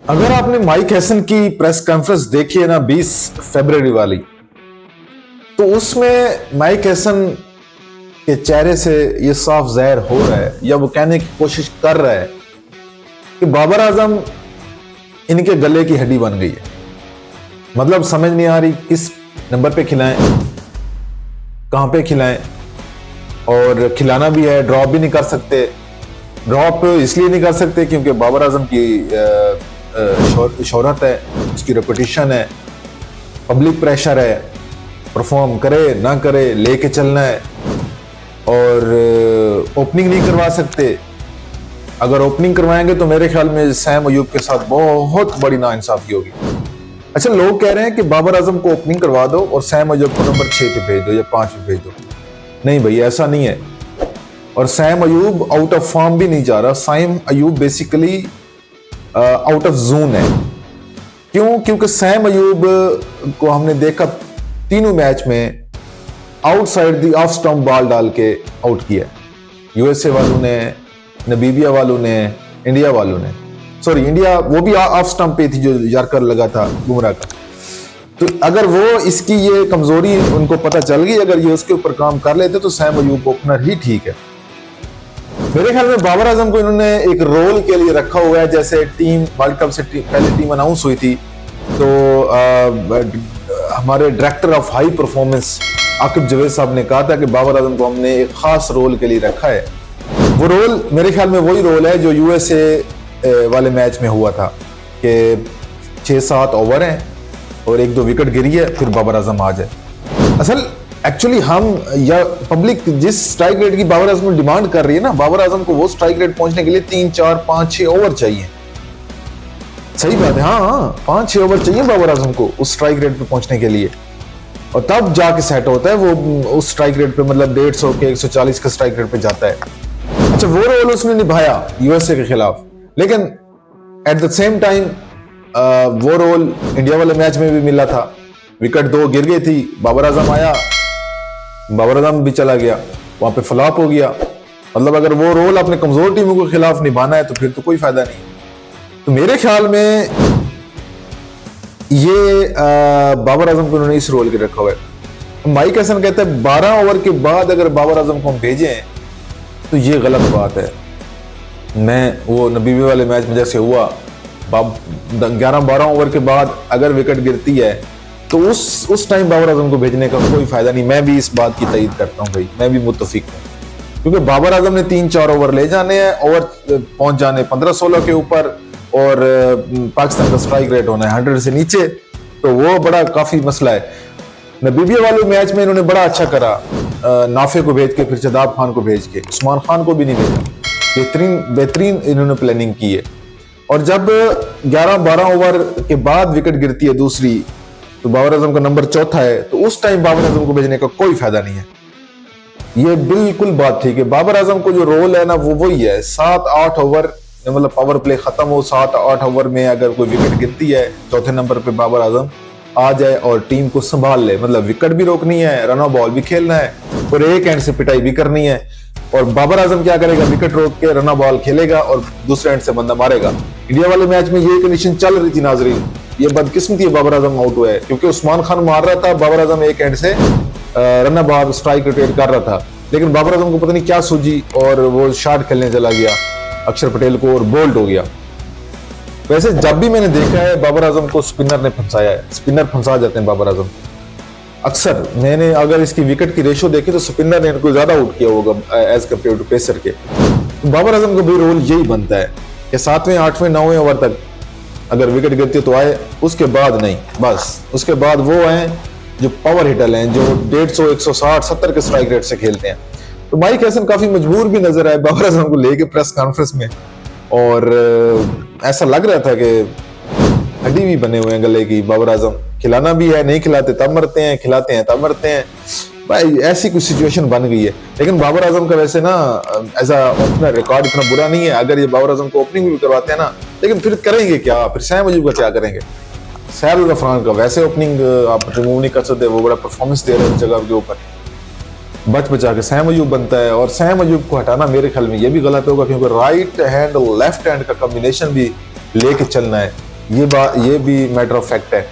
अगर आपने mic Hesson की प्रेस कॉन्फ्रेंस देखी है ना 20 फरवरी वाली, तो उसमें माइक हैसन के चेहरे से ये साफ जाहिर हो रहा है या वो कहने की कोशिश कर रहा है कि बाबर आजम इनके गले की हड्डी बन गई है। मतलब समझ नहीं आ रही किस नंबर पे खिलाएं, कहां पे खिलाएं, और खिलाना भी है, ड्रॉप भी नहीं कर सकते। ड्रॉप इसलिए नहीं कर सकते क्योंकि बाबर आजम की शोहरत है, उसकी रेपुटेशन है, पब्लिक प्रेशर है, परफॉर्म करे ना करे लेके चलना है, और ओपनिंग नहीं करवा सकते। अगर ओपनिंग करवाएंगे तो मेरे ख्याल में सैम अयूब के साथ बहुत बड़ी नाइंसाफी होगी। अच्छा, लोग कह रहे हैं कि बाबर आजम को ओपनिंग करवा दो और सैम अयूब को नंबर 6 पे भेज दो या 5 पे भेज दो। नहीं भाई, ऐसा नहीं है। और Sam Ayub out of form भी नहीं जा रहा। Sam Ayub basically out of zone है। क्यों? क्योंकि सैम अयूब को हमने देखा तीनों मैच में outside the off stump ball डाल के आउट किया। यूएसए वालों ने, नबीबिया वालों ने, इंडिया वालों ने, सॉरी इंडिया वो भी ऑफ स्टंप पे थी जो यार्कर लगा था बुमराह का। तो अगर वो इसकी ये कमजोरी उनको पता चल गई, अगर ये उसके ऊपर काम कर लेते तो सैम अयूब ओपनर ही ठीक है। मेरे ख्याल में बाबर आजम को इन्होंने एक रोल के लिए रखा हुआ है। जैसे टीम वर्ल्ड कप से पहले टीम अनाउंस हुई थी तो हमारे director of high performance Aqib Javed साहब ने कहा था कि बाबर आजम को हमने एक खास रोल के लिए रखा है। वो रोल मेरे ख्याल में वही रोल है जो यूएसए वाले मैच में हुआ था कि 6-7 ओवर हैं और 1-2 विकेट गिरी है, फिर बाबर आजम आ जाए। असल एक्चुअली हम या पब्लिक जिस स्ट्राइक रेट की बाबर आजम डिमांड कर रही है ना, बाबर आजम को वो स्ट्राइक रेट पहुंचने के लिए 3, 4, 5, 6 ओवर चाहिए। सही बात है, हाँ 5-6 ओवर चाहिए बाबर आजम को उस स्ट्राइक रेट पे पहुंचने के लिए, और तब जाके सेट होता है वो उस स्ट्राइक रेट पे, मतलब 150 के 140 के स्ट्राइक रेट पे जाता है। अच्छा, वो रोल उसने निभाया यूएसए के खिलाफ, लेकिन एट द सेम टाइम वो रोल इंडिया वाले मैच में भी मिला था। विकेट 2 गिर गई थी, बाबर आजम आया, बाबर आजम भी चला गया, वहां पे फ्लॉप हो गया। मतलब अगर वो रोल अपने कमजोर टीमों के खिलाफ निभाना है तो फिर तो कोई फायदा नहीं। तो मेरे ख्याल में ये बाबर आजम को उन्होंने इस रोल के रखा हुआ है। माइक हैसन कहता है 12 ओवर के बाद अगर बाबर आजम को हम भेजें तो ये गलत बात है। मैं वो नबीबी वाले मैच में जैसे हुआ 11-12 ओवर के बाद अगर विकेट गिरती है तो उस टाइम बाबर आजम को भेजने का कोई फायदा नहीं। मैं भी इस बात की तईद करता हूं भाई, मैं भी मुत्तफिक हूं, क्योंकि बाबर आजम ने 3-4 ओवर ले जाने हैं, ओवर पहुंच जाने 15-16 के ऊपर, और पाकिस्तान का स्ट्राइक रेट होना है 100 से नीचे, तो वो बड़ा काफी मसला है। नबीबिया वाले मैच में इन्होंने बड़ा अच्छा करा, नाफे को भेज के फिर शदाब खान को भेज के, उस्मान खान को भी नहीं भेजा। बेहतरीन इन्होंने प्लानिंग की है। और जब 11-12 ओवर के बाद विकेट गिरती है दूसरी, तो बाबर आजम का नंबर 4था है, तो उस टाइम बाबर आजम को भेजने का कोई फायदा नहीं है। ये बिल्कुल बात ठीक है। बाबर आजम को जो रोल है ना वो वही है, 7-8 ओवर, मतलब पावर प्ले खत्म हो, 7-8 ओवर में अगर कोई विकेट गिरती है, चौथे नंबर पे बाबर आजम आ जाए और टीम को संभाल ले। मतलब विकेट भी रोकनी है, रन बॉल भी खेलना है, और एक एंड से पिटाई भी करनी है। और बाबर आजम क्या करेगा, विकेट रोक के रन बॉल खेलेगा और दूसरे एंड से बंदा मारेगा। इंडिया वाले मैच में ये कंडीशन चल रही थी नाजरीन। ये बदकिस्मती है, बाबर आजम आउट हुआ है क्योंकि उस्मान खान मार रहा था, बाबर आजम एक एंड से रन बॉल स्ट्राइक रोटेट कर रहा था, लेकिन बाबर आजम को पता नहीं क्या सूझी और वो शॉट खेलने चला गया अक्षर पटेल को और बोल्ड हो गया। वैसे जब भी मैंने देखा है बाबर आजम को स्पिनर ने फंसाया है, स्पिनर फंसा जाते हैं बाबर आजम अक्सर। मैंने अगर इसकी विकेट की रेशो देखी तो स्पिनर ने इनको ज्यादा आउट किया होगा एज कम्पेयर टू पेसर के। तो बाबर आजम का भी रोल यही बनता है कि 7वें, 8वें, 9वें ओवर तक अगर विकेट गिरती है तो आए, उसके बाद नहीं। बस उसके बाद वो हैं जो पावर हिटर हैं, जो 150, 160, 70 के स्ट्राइक रेट से खेलते हैं। तो माइक हैसन काफी मजबूर भी नजर आए बाबर आजम को लेके प्रेस कॉन्फ्रेंस में, और ऐसा लग रहा था कि हड्डी भी बने हुए हैं गले की। बाबर आजम खिलाना भी है, नहीं खिलाते तब मरते हैं, खिलाते हैं तब मरते हैं भाई, ऐसी कुछ सिचुएशन बन गई है। लेकिन बाबर आजम का वैसे ना एज अ ओपनर रिकॉर्ड इतना बुरा नहीं है। अगर ये बाबर आजम को ओपनिंग भी करवाते हैं ना, लेकिन फिर करेंगे क्या, फिर सैम अयूब का क्या करेंगे? सैफ गफरान का वैसे ओपनिंग आप रिमूव नहीं कर सकते, वो बड़ा परफॉर्मेंस दे रहे हैं जगह के ऊपर, बच बचा के सैम अयूब बनता है। और सैम अयूब को हटाना मेरे ख्याल में ये भी गलत होगा, क्योंकि राइट हैंड और लेफ्ट हैंड का कॉम्बिनेशन भी लेके चलना है। ये भी मैटर ऑफ फैक्ट है।